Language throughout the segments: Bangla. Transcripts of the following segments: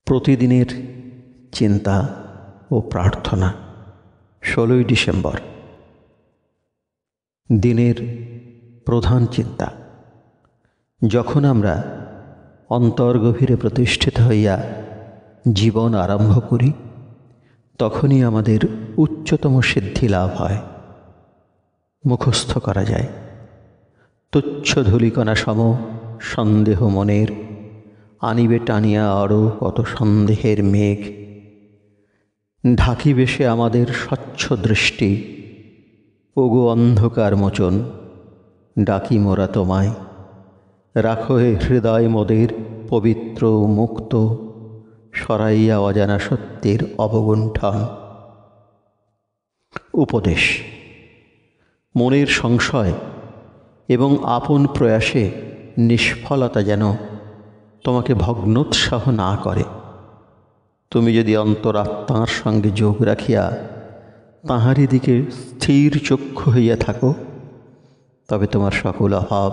প্রতিদিনের চিন্তা ও প্রার্থনা। 16ই ডিসেম্বর। দিনের প্রধান চিন্তা। যখন আমরা অন্তর্গভীরে প্রতিষ্ঠিত হইয়া জীবন আরম্ভ করি, তখনই আমাদের উচ্চতম সিদ্ধি লাভ হয়। মুখস্থ করা যায়। তুচ্ছ ধূলিকণা সম সন্দেহ মনের, আনিবে টানিয়া আরও কত সন্দেহের মেঘ। ঢাকিবে সে আমাদের স্বচ্ছ দৃষ্টি, ওগো অন্ধকার মোচন, ডাকি মোরা তোমায়। রাখো হে হৃদয় মোদের পবিত্র মুক্ত, সরাইয়া অজানা সত্যের অবগুণ্ঠন। উপদেশ। মনের সংশয় এবং আপন প্রয়াসে নিষ্ফলতা যেন তোমাকে ভগ্নোৎসাহ না করে। তুমি যদি অন্তরাত্মার সঙ্গে যোগ রাখিয়া তাহারই দিকে স্থির চক্ষু হইয়া থাকো, তবে তোমার সকল অভাব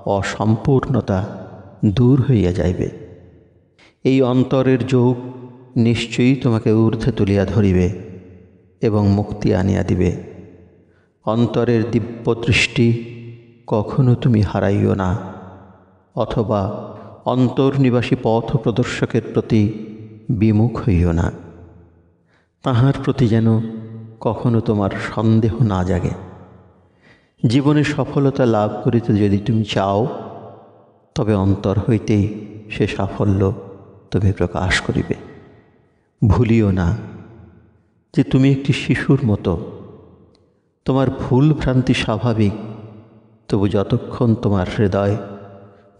অসম্পূর্ণতা দূর হইয়া যাইবে। এই অন্তরের যোগ নিশ্চয়ই তোমাকে ঊর্ধ্বে তুলিয়া ধরিবে এবং মুক্তি আনিয়া দিবে। অন্তরের দিব্যদৃষ্টি কখনো তুমি হারাইও না, অথবা অন্তর্নিবাসী পথ প্রদর্শকের প্রতি বিমুখ হইও না। তাহার প্রতি যেন কখনো তোমার সন্দেহ না জাগে। জীবনে সফলতা লাভ করিতে যদি তুমি চাও, তবে অন্তর হইতেই সে সাফল্য তুমি প্রকাশ করিবে। ভুলিও না যে তুমি একটি শিশুর মতো। তোমার ভুল ভ্রান্তি স্বাভাবিক, তবু যতক্ষণ তোমার হৃদয়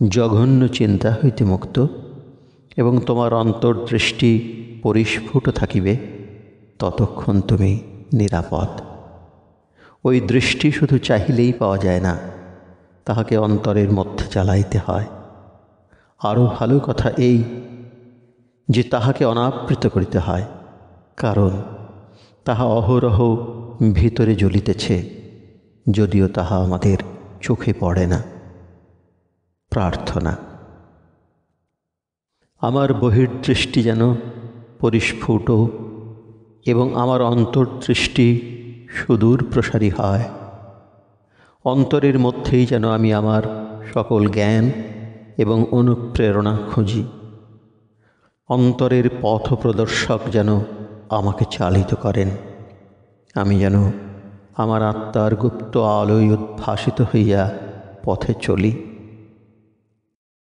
জঘন্য চিন্তা হইতে মুক্ত এবং তোমার অন্তর্দৃষ্টি পরিস্ফুট থাকিবে, ততক্ষণ তুমি নিরাপদ। ওই দৃষ্টি শুধু চাহিলেই পাওয়া যায় না, তাহাকে অন্তরের মধ্যে চালাইতে হয়। আরও ভালো কথা এই যে তাহাকে অনাবৃত করিতে হয়, কারণ তাহা অহরহ ভিতরে জ্বলিতেছে, যদিও তাহা আমাদের চোখে পড়ে না। প্রার্থনা। আমার বহির্দৃষ্টি যেন পরিস্ফুট এবং আমার অন্তর্দৃষ্টি সুদূর প্রসারী হয়। অন্তরের মধ্যেই যেন আমি আমার সকল জ্ঞান এবং অনুপ্রেরণা খুঁজি। অন্তরের পথ প্রদর্শক যেন আমাকে চালিত করেন। আমি যেন আমার আত্মার গুপ্ত আলোয় উদ্ভাসিত হইয়া পথে চলি।